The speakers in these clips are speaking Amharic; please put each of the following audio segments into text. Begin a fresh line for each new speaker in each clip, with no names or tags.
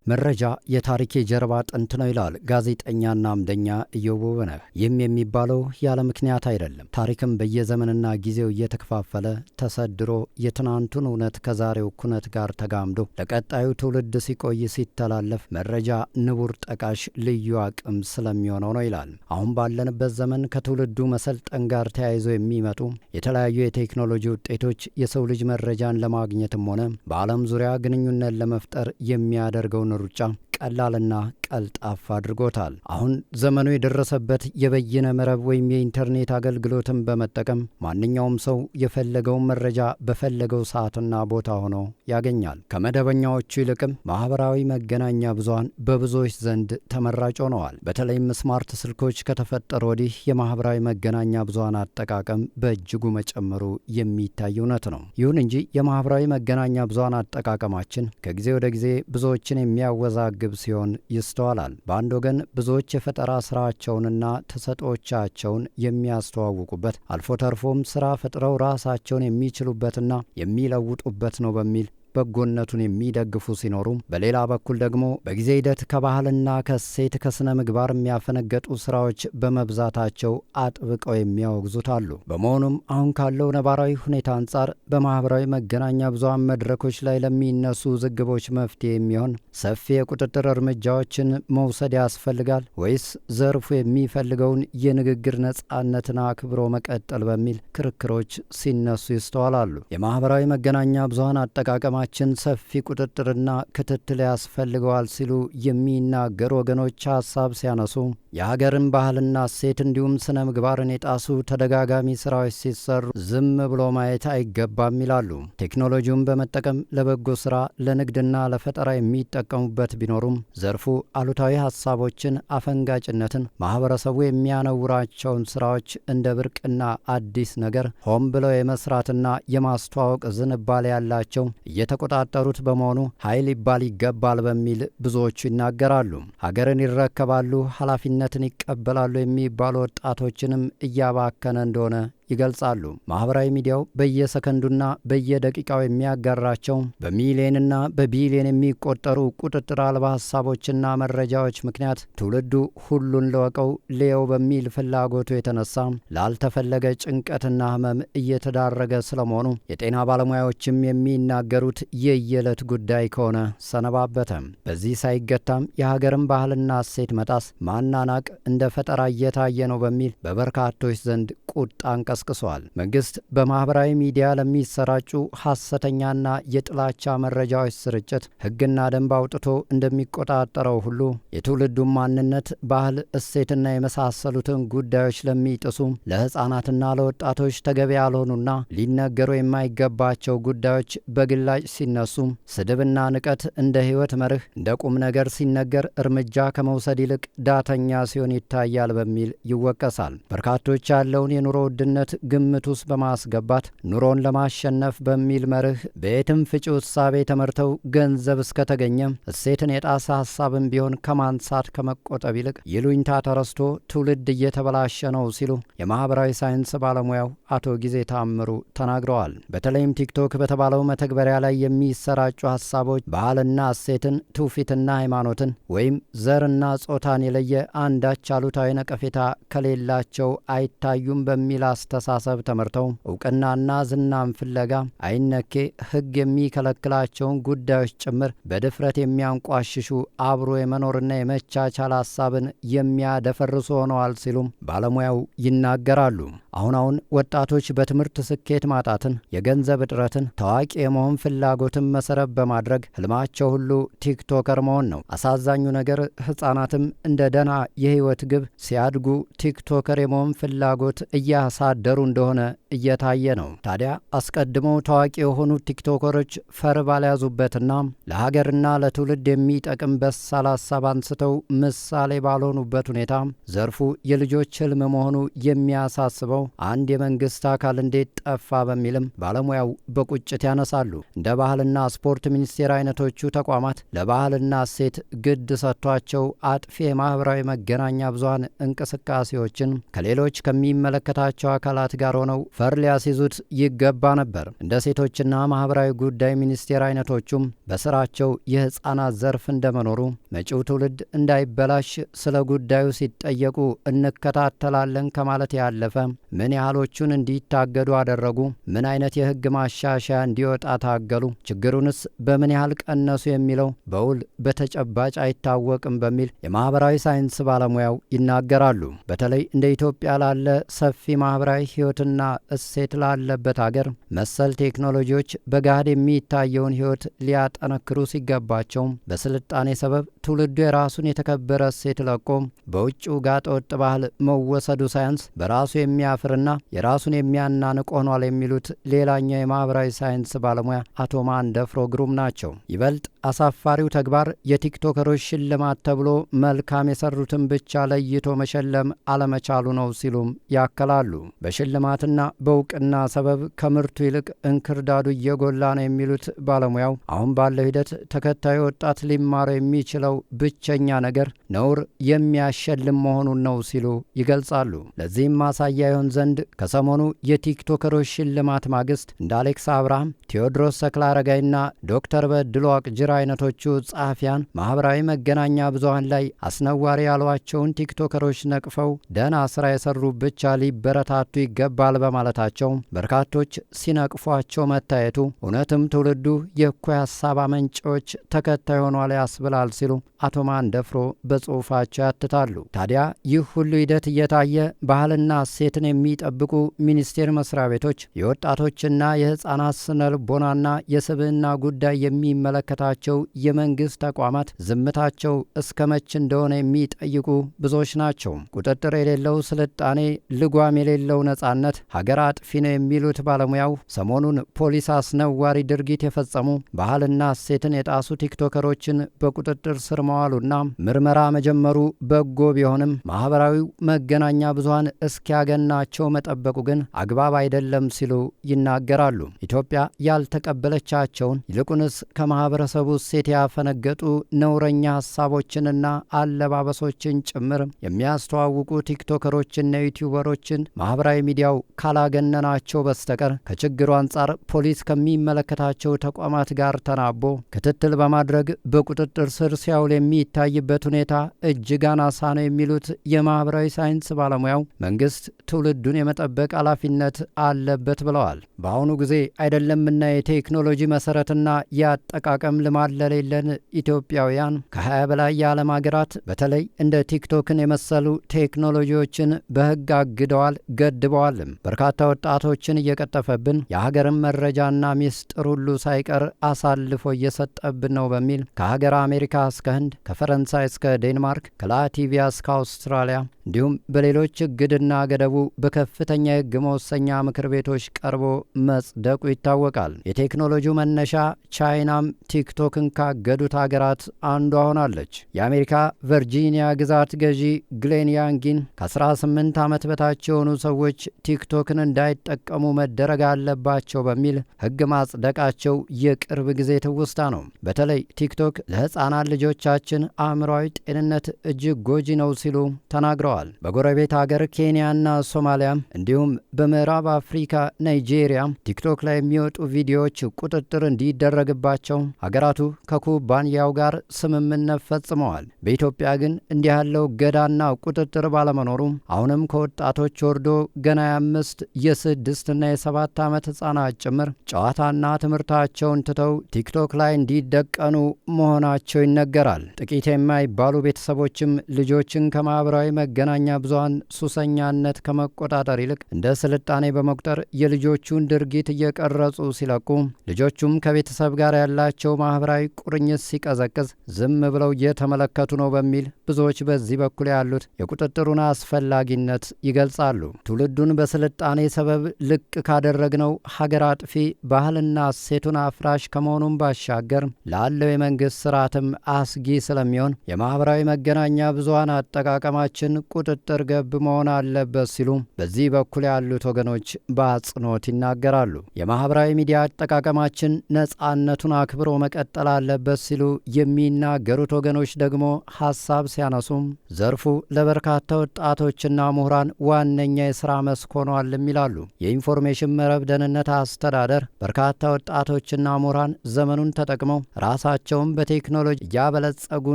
መረጃ የታሪክ የጀርባ አጥንት ነው ይላል ጋዜጠኛና አምደኛ ኢዮብ ውብነህ። ይህም የሚባለው ያለ ምክንያት አይደለም። ታሪክም በየዘመንና ጊዜው እየተከፋፈለ ተሰድሮ የትናንቱን እውነት ከዛሬው ኩነት ጋር ተጋምዶ ለቀጣዩ ትውልድ ሲቆይ ሲተላለፍ መረጃ ንቡር ጠቃሽ ልዩ አቅም ስለሚሆነው ነው ይላል። አሁን ባለንበት ዘመን ከትውልዱ መሰልጠን ጋር ተያይዞ የሚመጡ የተለያዩ የቴክኖሎጂ ውጤቶች የሰው ልጅ መረጃን ለማግኘትም ሆነ በዓለም ዙሪያ ግንኙነት ለመፍጠር የሚያደርገውን ሩጫ ቀላልና ቀልጣፋ አድርጎታል። አሁን ዘመኑ የደረሰበት የበይነ መረብ ወይም የኢንተርኔት አገልግሎትን በመጠቀም ማንኛውም ሰው የፈለገውን መረጃ በፈለገው ሰዓትና ቦታ ሆኖ ያገኛል። ከመደበኛዎቹ ይልቅም ማህበራዊ መገናኛ ብዙሃን በብዙዎች ዘንድ ተመራጭ ሆነዋል። በተለይም ስማርት ስልኮች ከተፈጠሩ ወዲህ የማህበራዊ መገናኛ ብዙሃን አጠቃቀም በእጅጉ መጨመሩ የሚታይ እውነት ነው። ይሁን እንጂ የማህበራዊ መገናኛ ብዙሃን አጠቃቀማችን ከጊዜ ወደ ጊዜ ብዙዎችን የሚያወዛግብ ሲሆን ይስተዋላል። በአንድ ወገን ብዙዎች የፈጠራ ስራቸውንና ተሰጥኦቻቸውን የሚያስተዋውቁበት አልፎ ተርፎም ስራ ፈጥረው ራሳቸውን የሚችሉበትና የሚለውጡበት ነው በሚል በጎነቱን የሚደግፉ ሲኖሩ፣ በሌላ በኩል ደግሞ በጊዜ ሂደት ከባህልና ከእሴት ከስነ ምግባር የሚያፈነገጡ ስራዎች በመብዛታቸው አጥብቀው የሚያወግዙት አሉ። በመሆኑም አሁን ካለው ነባራዊ ሁኔታ አንጻር በማህበራዊ መገናኛ ብዙሃን መድረኮች ላይ ለሚነሱ ውዝግቦች መፍትሄ የሚሆን ሰፊ የቁጥጥር እርምጃዎችን መውሰድ ያስፈልጋል ወይስ ዘርፉ የሚፈልገውን የንግግር ነጻነትን አክብሮ መቀጠል በሚል ክርክሮች ሲነሱ ይስተዋላሉ። የማህበራዊ መገናኛ ብዙሃን አጠቃቀማ ችን ሰፊ ቁጥጥርና ክትትል ያስፈልገዋል ሲሉ የሚናገሩ ወገኖች ሀሳብ ሲያነሱ የሀገርን ባህልና እሴት እንዲሁም ስነ ምግባርን የጣሱ ተደጋጋሚ ስራዎች ሲሰሩ ዝም ብሎ ማየት አይገባም ይላሉ። ቴክኖሎጂውን በመጠቀም ለበጎ ስራ ለንግድና ለፈጠራ የሚጠቀሙበት ቢኖሩም ዘርፉ አሉታዊ ሀሳቦችን፣ አፈንጋጭነትን፣ ማህበረሰቡ የሚያነውራቸውን ስራዎች እንደ ብርቅና አዲስ ነገር ሆን ብለው የመስራትና የማስተዋወቅ ዝንባሌ ያላቸው የተቆጣጠሩት በመሆኑ ኃይል ይባል ይገባል በሚል ብዙዎቹ ይናገራሉ። ሀገርን ይረከባሉ፣ ኃላፊነትን ይቀበላሉ የሚባሉ ወጣቶችንም እያባከነ እንደሆነ ይገልጻሉ። ማህበራዊ ሚዲያው በየሰከንዱና በየደቂቃው የሚያጋራቸው በሚሊዮንና በቢሊዮን የሚቆጠሩ ቁጥጥር አልባ ሀሳቦችና መረጃዎች ምክንያት ትውልዱ ሁሉን ለወቀው ሌው በሚል ፍላጎቱ የተነሳ ላልተፈለገ ጭንቀትና ህመም እየተዳረገ ስለመሆኑ የጤና ባለሙያዎችም የሚናገሩት የየዕለት ጉዳይ ከሆነ ሰነባበተ። በዚህ ሳይገታም የሀገርን ባህልና እሴት መጣስ፣ ማናናቅ እንደ ፈጠራ እየታየ ነው በሚል በበርካቶች ዘንድ ቁጣን ቀስቅሷል። መንግስት በማህበራዊ ሚዲያ ለሚሰራጩ ሐሰተኛና የጥላቻ መረጃዎች ስርጭት ህግና ደንብ አውጥቶ እንደሚቆጣጠረው ሁሉ የትውልዱን ማንነት፣ ባህል፣ እሴትና የመሳሰሉትን ጉዳዮች ለሚጥሱ ለህፃናትና ለወጣቶች ተገቢ ያልሆኑና ሊነገሩ የማይገባቸው ጉዳዮች በግላጭ ሲነሱ ስድብና ንቀት እንደ ህይወት መርህ እንደ ቁም ነገር ሲነገር እርምጃ ከመውሰድ ይልቅ ዳተኛ ሲሆን ይታያል በሚል ይወቀሳል። በርካቶች ያለውን የኑሮ ውድነት ግምት ውስጥ በማስገባት ኑሮን ለማሸነፍ በሚል መርህ በየትም ፍጪው እሳቤ ተመርተው ገንዘብ እስከተገኘ እሴትን የጣሰ ሀሳብን ቢሆን ከማንሳት ከመቆጠብ ይልቅ ይሉኝታ ተረስቶ ትውልድ እየተበላሸ ነው ሲሉ የማህበራዊ ሳይንስ ባለሙያው አቶ ጊዜ ታምሩ ተናግረዋል። በተለይም ቲክቶክ በተባለው መተግበሪያ ላይ የሚሰራጩ ሀሳቦች ባህልና እሴትን፣ ትውፊትና ሃይማኖትን ወይም ዘርና ጾታን የለየ አንዳች አሉታዊ ነቀፌታ ከሌላቸው አይታዩም በሚል አስተሳሰብ ተመርተው እውቅናና ዝናን ፍለጋ አይነኬ ህግ የሚከለክላቸውን ጉዳዮች ጭምር በድፍረት የሚያንቋሽሹ አብሮ የመኖርና የመቻቻል ሀሳብን የሚያደፈርሱ ሆነዋል ሲሉም ባለሙያው ይናገራሉ። አሁን ወጣቶች በትምህርት ስኬት ማጣትን፣ የገንዘብ እጥረትን፣ ታዋቂ የመሆን ፍላጎትን መሰረት በማድረግ ህልማቸው ሁሉ ቲክቶከር መሆን ነው። አሳዛኙ ነገር ህጻናትም እንደ ደና የህይወት ግብ ሲያድጉ ቲክቶከር የመሆን ፍላጎት እያሳደሩ እንደሆነ እየታየ ነው። ታዲያ አስቀድመው ታዋቂ የሆኑ ቲክቶከሮች ፈር ባልያዙበትና ለሀገርና ለትውልድ የሚጠቅም በሳል ሀሳብ አንስተው ምሳሌ ባልሆኑበት ሁኔታ ዘርፉ የልጆች ህልም መሆኑ የሚያሳስበው አንድ የመንግስት አካል እንዴት ጠፋ በሚልም ባለሙያው በቁጭት ያነሳሉ። እንደ ባህልና ስፖርት ሚኒስቴር አይነቶቹ ተቋማት ለባህልና እሴት ግድ ሰጥቷቸው አጥፊ የማህበራዊ መገናኛ ብዙሃን እንቅስቃሴዎችን ከሌሎች ከሚመለከታቸው አካላት ጋር ሆነው ፈር ሊያስይዙት ይገባ ነበር። እንደ ሴቶችና ማህበራዊ ጉዳይ ሚኒስቴር አይነቶቹም በስራቸው የህፃናት ዘርፍ እንደመኖሩ መጪው ትውልድ እንዳይበላሽ ስለ ጉዳዩ ሲጠየቁ እንከታተላለን ከማለት ያለፈ ምን ያህሎቹን እንዲታገዱ አደረጉ? ምን አይነት የህግ ማሻሻያ እንዲወጣ ታገሉ? ችግሩንስ በምን ያህል ቀነሱ? የሚለው በውል በተጨባጭ አይታወቅም በሚል የማህበራዊ ሳይንስ ባለሙያው ይናገራሉ። በተለይ እንደ ኢትዮጵያ ላለ ሰፊ ማህበራዊ ህይወትና እሴት ላለበት ሀገር መሰል ቴክኖሎጂዎች በገሃድ የሚታየውን ህይወት ሊያጠነክሩ ሲገባቸው በስልጣኔ ሰበብ ትውልዱ የራሱን የተከበረ እሴት ለቆ በውጭው ጋጠ ወጥ ባህል መወሰዱ ሳያንስ በራሱ የሚያፍርና የራሱን የሚያናንቅ ሆኗል የሚሉት ሌላኛው የማህበራዊ ሳይንስ ባለሙያ አቶ ማንደፍሮ ግሩም ናቸው። ይበልጥ አሳፋሪው ተግባር የቲክቶከሮች ሽልማት ተብሎ መልካም የሰሩትን ብቻ ለይቶ መሸለም አለመቻሉ ነው ሲሉም ያከላሉ። በሽልማትና በእውቅና ሰበብ ከምርቱ ይልቅ እንክርዳዱ እየጎላ ነው የሚሉት ባለሙያው አሁን ባለው ሂደት ተከታዩ ወጣት ሊማረው የሚችለው ብቸኛ ነገር ነውር የሚያሸልም መሆኑን ነው ሲሉ ይገልጻሉ። ለዚህም ማሳያ ይሆን ዘንድ ከሰሞኑ የቲክቶከሮች ሽልማት ማግስት እንደ አሌክስ አብርሃም፣ ቴዎድሮስ ተክለአረጋይና ዶክተር በድሉ አቅጅራ አይነቶቹ ጸሐፊያን ማህበራዊ መገናኛ ብዙሃን ላይ አስነዋሪ ያሏቸውን ቲክቶከሮች ነቅፈው ደህና ስራ የሰሩ ብቻ ሊበረታቱ ይገባል በማለታቸው በርካቶች ሲነቅፏቸው መታየቱ እውነትም ትውልዱ የእኩይ ሀሳብ አመንጪዎች ተከታይ ሆኗል ያስብላል ሲሉ አቶ ማንደፍሮ በጽሑፋቸው ያትታሉ። ታዲያ ይህ ሁሉ ሂደት እየታየ ባህልና እሴትን የሚጠብቁ ሚኒስቴር መስሪያ ቤቶች የወጣቶችና የህፃናት ስነ ልቦናና የስብዕና ጉዳይ የሚመለከታቸው የመንግስት ተቋማት ዝምታቸው እስከ መች እንደሆነ የሚጠይቁ ብዙዎች ናቸው። ቁጥጥር የሌለው ስልጣኔ፣ ልጓም የሌለው ነጻነት ሀገር አጥፊ ነው የሚሉት ባለሙያው ሰሞኑን ፖሊስ አስነዋሪ ድርጊት የፈጸሙ ባህልና እሴትን የጣሱ ቲክቶከሮችን በቁጥጥር ስር መዋሉና ምርመራ መጀመሩ በጎ ቢሆንም ማህበራዊው መገናኛ ብዙሃን እስኪያገናቸው መጠበቁ ግን አግባብ አይደለም ሲሉ ይናገራሉ። ኢትዮጵያ ያልተቀበለቻቸውን ይልቁንስ ከማህበረሰቡ እሴት ያፈነገጡ ነውረኛ ሀሳቦችንና አለባበሶችን ጭምር የሚያስተዋውቁ ቲክቶከሮችና ዩቲዩበሮችን ማህበራዊ ሚዲያው ካላገነናቸው በስተቀር ከችግሩ አንጻር ፖሊስ ከሚመለከታቸው ተቋማት ጋር ተናቦ ክትትል በማድረግ በቁጥጥር ስር ሲያውል የሚታይበት ሁኔታ እጅግ አናሳ ነው የሚሉት የማህበራዊ ሳይንስ ባለሙያው መንግስት ትውልዱን የመጠበቅ ኃላፊነት አለበት ብለዋል። በአሁኑ ጊዜ አይደለምና የቴክኖሎጂ መሰረትና የአጠቃቀም ልማድ ለሌለን ኢትዮጵያውያን ከ20 በላይ የዓለም ሀገራት በተለይ እንደ ቲክቶክን የመሰሉ ቴክኖሎጂዎችን በህግ አግደዋል፣ ገድበዋልም። በርካታ ወጣቶችን እየቀጠፈብን የሀገርን መረጃና ሚስጥር ሁሉ ሳይቀር አሳልፎ እየሰጠብን ነው በሚል ከሀገር አሜሪካ እስከ ህንድ፣ ከፈረንሳይ እስከ ዴንማርክ፣ ከላቲቪያ እስከ አውስትራሊያ እንዲሁም በሌሎች እግድና ገደቡ በከፍተኛ የህግ መወሰኛ ምክር ቤቶች ቀርቦ መጽደቁ ይታወቃል። የቴክኖሎጂው መነሻ ቻይናም ቲክቶክን ካገዱት ሀገራት አንዷ ሆናለች። የአሜሪካ ቨርጂኒያ ግዛት ገዢ ግሌን ያንጊን ከ18 ዓመት በታች የሆኑ ሰዎች ቲክቶክን እንዳይጠቀሙ መደረግ አለባቸው በሚል ህግ ማጽደቃቸው የቅርብ ጊዜ ትውስታ ነው። በተለይ ቲክቶክ ለህፃናት ልጆቻችን አእምሯዊ ጤንነት እጅግ ጎጂ ነው ሲሉ ተናግረዋል። በጎረቤት ሀገር ኬንያና ሶማሊያ እንዲሁም በምዕራብ አፍሪካ ናይጄሪያ ቲክቶክ ላይ የሚወጡ ቪዲዮዎች ቁጥጥር እንዲደረግባቸው ሀገራቱ ከኩባንያው ጋር ስምምነት ፈጽመዋል። በኢትዮጵያ ግን እንዲህ ያለው ገዳና ቁጥጥር ባለመኖሩ አሁንም ከወጣቶች ወርዶ ገና የ5 የ6 እና የ7 ዓመት ህጻናት ጭምር ጨዋታና ትምህርታቸውን ትተው ቲክቶክ ላይ እንዲደቀኑ መሆናቸው ይነገራል። ጥቂት የማይባሉ ቤተሰቦችም ልጆችን ከማህበራዊ መገናኛ ብዙሃን ሱሰኛነት ከመቆጣጠር ይልቅ እንደ ስልጣኔ በመቁጠር የልጆቹን ድርጊት እየቀረጹ ሲለቁ ልጆቹም ከቤተሰብ ጋር ያላቸው ማህበራዊ ቁርኝት ሲቀዘቅዝ ዝም ብለው እየተመለከቱ ነው በሚል ብዙዎች በዚህ በኩል ያሉት የቁጥጥሩን አስፈላጊነት ይገልጻሉ። ትውልዱን በስልጣኔ ሰበብ ልቅ ካደረግነው ሀገር አጥፊ ባህልና እሴቱን አፍራሽ ከመሆኑም ባሻገር ላለው የመንግስት ስርዓትም አስጊ ስለሚሆን የማህበራዊ መገናኛ ብዙሃን አጠቃቀማችን ቁጥጥር ገብ መሆን አለበት ሲሉ በዚህ በኩል ያሉት ወገኖች በአጽንኦት ይናገራሉ። የማህበራዊ ሚዲያ አጠቃቀማችን ነጻነቱን አክብሮ መቀጠል አለበት ሲሉ የሚናገሩት ወገኖች ደግሞ ሀሳብ ሲያነሱም ዘርፉ ለበርካታ ወጣቶችና ምሁራን ዋነኛ የሥራ መስክ ሆኗልም ይላሉ። የኢንፎርሜሽን መረብ ደህንነት አስተዳደር በርካታ ወጣቶችና ምሁራን ዘመኑን ተጠቅመው ራሳቸውን በቴክኖሎጂ እያበለጸጉ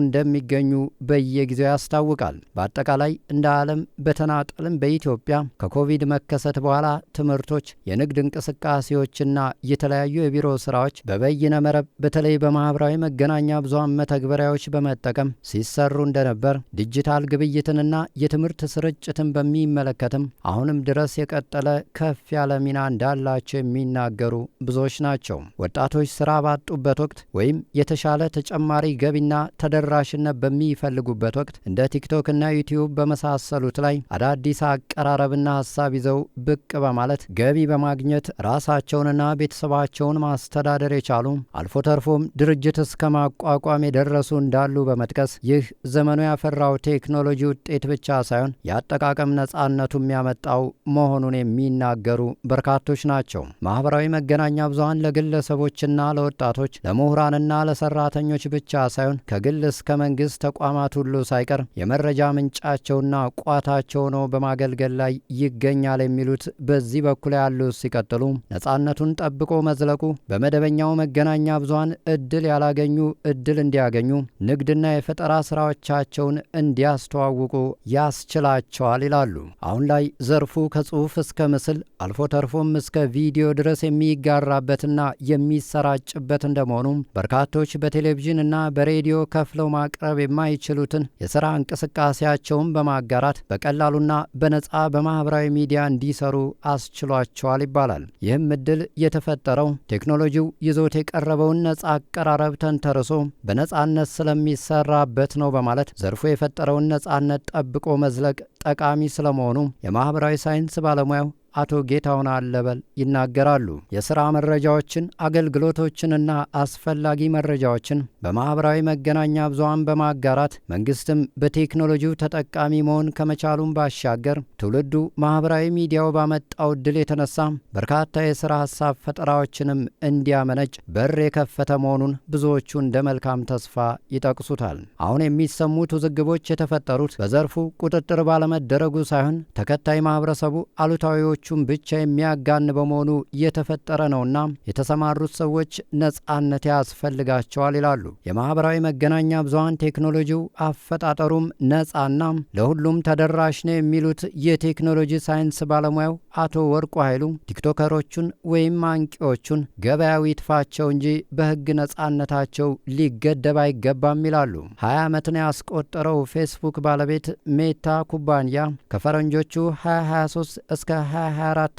እንደሚገኙ በየጊዜው ያስታውቃል። በአጠቃላይ እንደ ዓለም በተናጠልም በኢትዮጵያ ከኮቪድ መከሰት በኋላ ትምህርቶች፣ የንግድ እንቅስቃሴዎችና የተለያዩ የቢሮ ስራዎች በበይነ መረብ በተለይ በማህበራዊ መገናኛ ብዙሃን መተግበሪያዎች በመጠቀም ሲሰሩ እንደነበር፣ ዲጂታል ግብይትንና የትምህርት ስርጭትን በሚመለከትም አሁንም ድረስ የቀጠለ ከፍ ያለ ሚና እንዳላቸው የሚናገሩ ብዙዎች ናቸው። ወጣቶች ስራ ባጡበት ወቅት ወይም የተሻለ ተጨማሪ ገቢና ተደራሽነት በሚፈልጉበት ወቅት እንደ ቲክቶክ እና ዩቲዩብ በመሳሰሉት ላይ አዳዲስ አቀራረብና ሀሳብ ይዘው ብቅ በማለት ገቢ በማግኘት ራሳቸውንና ቤተሰባቸውን ማስተዳደር የቻሉ አልፎ ተርፎም ድርጅት እስከ ማቋቋም የደረሱ እንዳሉ በመጥቀስ ይህ ዘመኑ ያፈራው ቴክኖሎጂ ውጤት ብቻ ሳይሆን የአጠቃቀም ነጻነቱ የሚያመጣው መሆኑን የሚናገሩ በርካቶች ናቸው። ማህበራዊ መገናኛ ብዙሃን ለግለሰቦችና ለወጣቶች ለምሁራንና ለሰራተኞች ብቻ ሳይሆን ከግል እስከ መንግስት ተቋማት ሁሉ ሳይቀር የመረጃ ምንጫቸውና ቋታቸው ነው በማገልገል ላይ ይገኛል የሚሉት በዚህ በኩል ያሉት ሲቀጥሉ ነጻነቱን ጠብቆ መዝለቁ በመደበኛው መገናኛ ብዙሃን እድል ያላገኙ እድል እንዲያገኙ፣ ንግድና የፈጠራ ስራዎቻቸውን እንዲያስተዋውቁ ያስችላቸዋል ይላሉ። አሁን ላይ ዘርፉ ከጽሁፍ እስከ ምስል አልፎ ተርፎም እስከ ቪዲዮ ድረስ የሚጋራበትና የሚሰራጭበት እንደመሆኑ በርካቶች በቴሌቪዥን እና በሬዲዮ ከፍለው ማቅረብ የማይችሉትን የሥራ እንቅስቃሴያቸውን በማጋራት በቀላሉና በነጻ በማህበራዊ ሚዲያ እንዲሰሩ አስችሏቸዋል ይባላል። ይህም እድል የተፈጠረው ቴክኖሎጂው ይዞት የቀረበውን ነጻ አቀራረብ ተንተርሶ በነጻነት ስለሚሰራበት ነው በማለት ዘርፉ የፈጠረውን ነጻነት ጠብቆ መዝለቅ ጠቃሚ ስለመሆኑ የማህበራዊ ሳይንስ ባለሙያው አቶ ጌታሁን አለበል ይናገራሉ። የሥራ መረጃዎችን፣ አገልግሎቶችንና አስፈላጊ መረጃዎችን በማህበራዊ መገናኛ ብዙሃን በማጋራት መንግስትም በቴክኖሎጂው ተጠቃሚ መሆን ከመቻሉም ባሻገር ትውልዱ ማህበራዊ ሚዲያው ባመጣው ዕድል የተነሳ በርካታ የሥራ ሐሳብ ፈጠራዎችንም እንዲያመነጭ በር የከፈተ መሆኑን ብዙዎቹ እንደ መልካም ተስፋ ይጠቅሱታል። አሁን የሚሰሙት ውዝግቦች የተፈጠሩት በዘርፉ ቁጥጥር ባለመደረጉ ሳይሆን ተከታይ ማህበረሰቡ አሉታዊዎቹን ብቻ የሚያጋን በመሆኑ የተፈጠረ ነውና የተሰማሩት ሰዎች ነጻነት ያስፈልጋቸዋል ይላሉ። የማህበራዊ መገናኛ ብዙሃን ቴክኖሎጂው አፈጣጠሩም ነጻና ለሁሉም ተደራሽ ነው የሚሉት የቴክኖሎጂ ሳይንስ ባለሙያው አቶ ወርቁ ኃይሉ ቲክቶከሮቹን ወይም አንቂዎቹን ገበያው ይጥፋቸው እንጂ በሕግ ነጻነታቸው ሊገደብ አይገባም ይላሉ። 20 ዓመትን ያስቆጠረው ፌስቡክ ባለቤት ሜታ ኩባንያ ከፈረንጆቹ 2023 እስከ 2024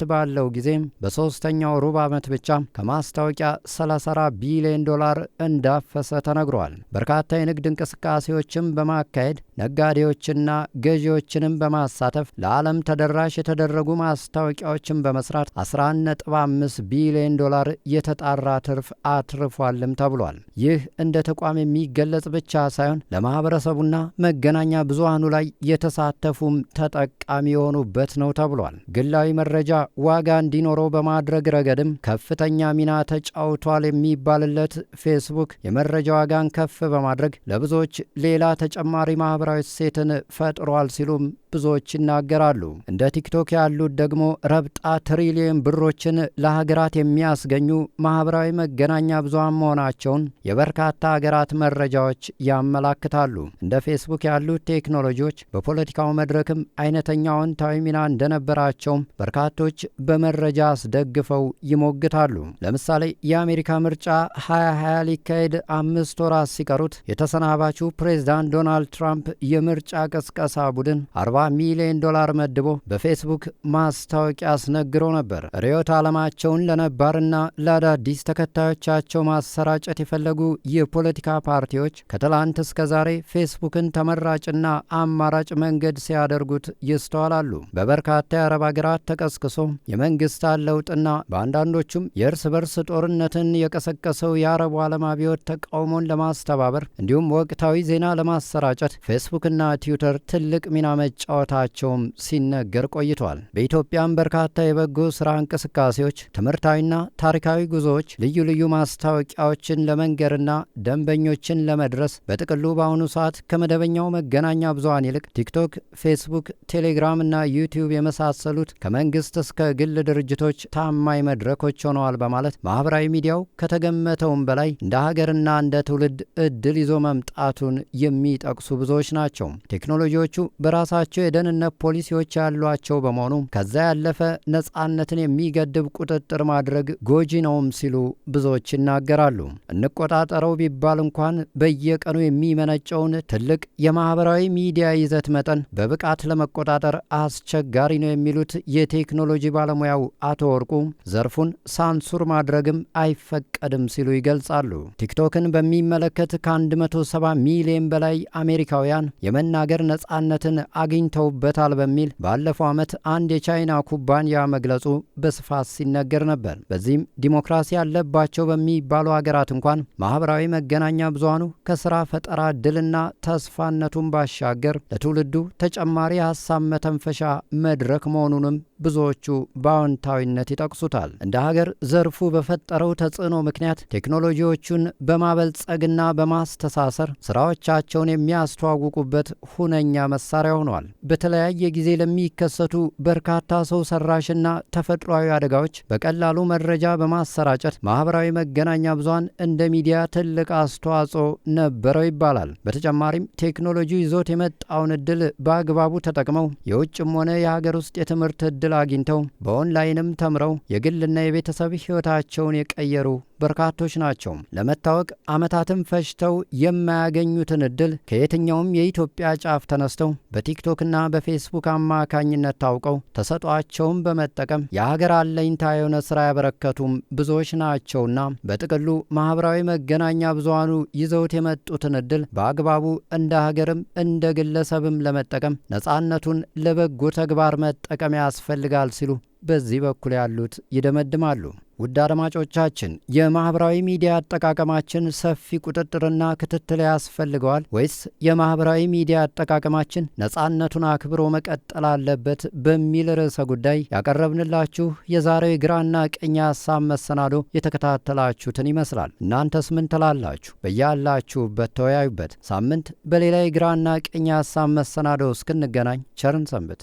ባለው ጊዜ በሶስተኛው ሩብ ዓመት ብቻ ከማስታወቂያ 34 ቢሊዮን ዶላር እንዳፈሰ ተነግሯል። በርካታ የንግድ እንቅስቃሴዎችን በማካሄድ ነጋዴዎችና ገዢዎችንም በማሳተፍ ለዓለም ተደራሽ የተደረጉ ማስታወቂያዎችን በመስራት 11.5 ቢሊዮን ዶላር የተጣራ ትርፍ አትርፏልም ተብሏል። ይህ እንደ ተቋም የሚገለጽ ብቻ ሳይሆን ለማህበረሰቡና መገናኛ ብዙሃኑ ላይ የተሳተፉም ተጠቃሚ የሆኑበት ነው ተብሏል። ግላዊ መረጃ ዋጋ እንዲኖረው በማድረግ ረገድም ከፍተኛ ሚና ተጫውቷል የሚባልለት ፌስቡክ የመረጃ ዋጋን ከፍ በማድረግ ለብዙዎች ሌላ ተጨማሪ ማህበራዊ እሴትን ፈጥሯል ሲሉም ብዙዎች ይናገራሉ። እንደ ቲክቶክ ያሉት ደግሞ ረብጣ ትሪሊየን ብሮችን ለሀገራት የሚያስገኙ ማህበራዊ መገናኛ ብዙሃን መሆናቸውን የበርካታ ሀገራት መረጃዎች ያመላክታሉ። እንደ ፌስቡክ ያሉት ቴክኖሎጂዎች በፖለቲካው መድረክም አይነተኛ አዎንታዊ ሚና እንደነበራቸውም በርካቶች በመረጃ አስደግፈው ይሞግታሉ። ለምሳሌ የአሜሪካ ምርጫ 2020 ሊካሄድ 5 ወራት ሲቀሩት የተሰናባቹ ፕሬዝዳንት ዶናልድ ትራምፕ የምርጫ ቅስቀሳ ቡድን 40 ሚሊዮን ዶላር መድቦ በፌስቡክ ማስታወቂያ አስነግሮ ነበር። ርዕዮተ ዓለማቸውን ለነባርና ለአዳዲስ ተከታዮቻቸው ማሰራጨት የፈለጉ የፖለቲካ ፓርቲዎች ከትላንት እስከ ዛሬ ፌስቡክን ተመራጭና አማራጭ መንገድ ሲያደርጉት ይስተዋላሉ። በበርካታ የአረብ ሀገራት ተቀስቅሶ የመንግስታት ለውጥና በአንዳንዶቹም የእርስ በርስ ጦርነትን የቀሰቀሰው የአረቡ ዓለም አብዮት ተቃውሞን ለማስተባበር እንዲሁም ወቅታዊ ዜና ለማሰራጨት ፌስቡክና ትዊተር ትልቅ ሚና መጫወት መጫወታቸውም ሲነገር ቆይቷል። በኢትዮጵያም በርካታ የበጎ ስራ እንቅስቃሴዎች፣ ትምህርታዊና ታሪካዊ ጉዞዎች፣ ልዩ ልዩ ማስታወቂያዎችን ለመንገርና ደንበኞችን ለመድረስ በጥቅሉ በአሁኑ ሰዓት ከመደበኛው መገናኛ ብዙሃን ይልቅ ቲክቶክ፣ ፌስቡክ፣ ቴሌግራም እና ዩቲዩብ የመሳሰሉት ከመንግስት እስከ ግል ድርጅቶች ታማኝ መድረኮች ሆነዋል በማለት ማህበራዊ ሚዲያው ከተገመተውም በላይ እንደ ሀገርና እንደ ትውልድ እድል ይዞ መምጣቱን የሚጠቅሱ ብዙዎች ናቸው። ቴክኖሎጂዎቹ በራሳቸው የደህንነት ፖሊሲዎች ያሏቸው በመሆኑ ከዛ ያለፈ ነጻነትን የሚገድብ ቁጥጥር ማድረግ ጎጂ ነውም ሲሉ ብዙዎች ይናገራሉ። እንቆጣጠረው ቢባል እንኳን በየቀኑ የሚመነጨውን ትልቅ የማህበራዊ ሚዲያ ይዘት መጠን በብቃት ለመቆጣጠር አስቸጋሪ ነው የሚሉት የቴክኖሎጂ ባለሙያው አቶ ወርቁ ዘርፉን ሳንሱር ማድረግም አይፈቀድም ሲሉ ይገልጻሉ። ቲክቶክን በሚመለከት ከ170 ሚሊዮን በላይ አሜሪካውያን የመናገር ነጻነትን አግኝተውበታል በሚል ባለፈው ዓመት አንድ የቻይና ኩባንያ መግለጹ በስፋት ሲነገር ነበር። በዚህም ዲሞክራሲ ያለባቸው በሚባሉ ሀገራት እንኳን ማህበራዊ መገናኛ ብዙሃኑ ከስራ ፈጠራ ዕድልና ተስፋነቱን ባሻገር ለትውልዱ ተጨማሪ ሀሳብ መተንፈሻ መድረክ መሆኑንም ብዙዎቹ በአዎንታዊነት ይጠቅሱታል። እንደ ሀገር ዘርፉ በፈጠረው ተጽዕኖ ምክንያት ቴክኖሎጂዎቹን በማበልጸግና በማስተሳሰር ስራዎቻቸውን የሚያስተዋውቁበት ሁነኛ መሳሪያ ሆኗል። በተለያየ ጊዜ ለሚከሰቱ በርካታ ሰው ሰራሽና ተፈጥሯዊ አደጋዎች በቀላሉ መረጃ በማሰራጨት ማህበራዊ መገናኛ ብዙሃን እንደ ሚዲያ ትልቅ አስተዋጽኦ ነበረው ይባላል። በተጨማሪም ቴክኖሎጂ ይዞት የመጣውን እድል በአግባቡ ተጠቅመው የውጭም ሆነ የሀገር ውስጥ የትምህርት እድል አግኝተው በኦንላይንም ተምረው የግልና የቤተሰብ ህይወታቸውን የቀየሩ በርካቶች ናቸው። ለመታወቅ ዓመታትን ፈጅተው የማያገኙትን እድል ከየትኛውም የኢትዮጵያ ጫፍ ተነስተው በቲክቶክና በፌስቡክ አማካኝነት ታውቀው ተሰጧቸውን በመጠቀም የሀገር አለኝታ የሆነ ስራ ያበረከቱም ብዙዎች ናቸውና በጥቅሉ ማህበራዊ መገናኛ ብዙሃኑ ይዘውት የመጡትን እድል በአግባቡ እንደ ሀገርም እንደ ግለሰብም ለመጠቀም ነጻነቱን ለበጎ ተግባር መጠቀም ያስፈልጋል ሲሉ በዚህ በኩል ያሉት ይደመድማሉ። ውድ አድማጮቻችን የማህበራዊ ሚዲያ አጠቃቀማችን ሰፊ ቁጥጥርና ክትትል ያስፈልገዋል ወይስ የማህበራዊ ሚዲያ አጠቃቀማችን ነጻነቱን አክብሮ መቀጠል አለበት በሚል ርዕሰ ጉዳይ ያቀረብንላችሁ የዛሬው የግራና ቀኝ ሀሳብ መሰናዶ የተከታተላችሁትን ይመስላል። እናንተስ ምን ትላላችሁ? በያላችሁበት ተወያዩበት። ሳምንት በሌላ የግራና ቀኝ ሀሳብ መሰናዶ እስክንገናኝ ቸርን ሰንብት።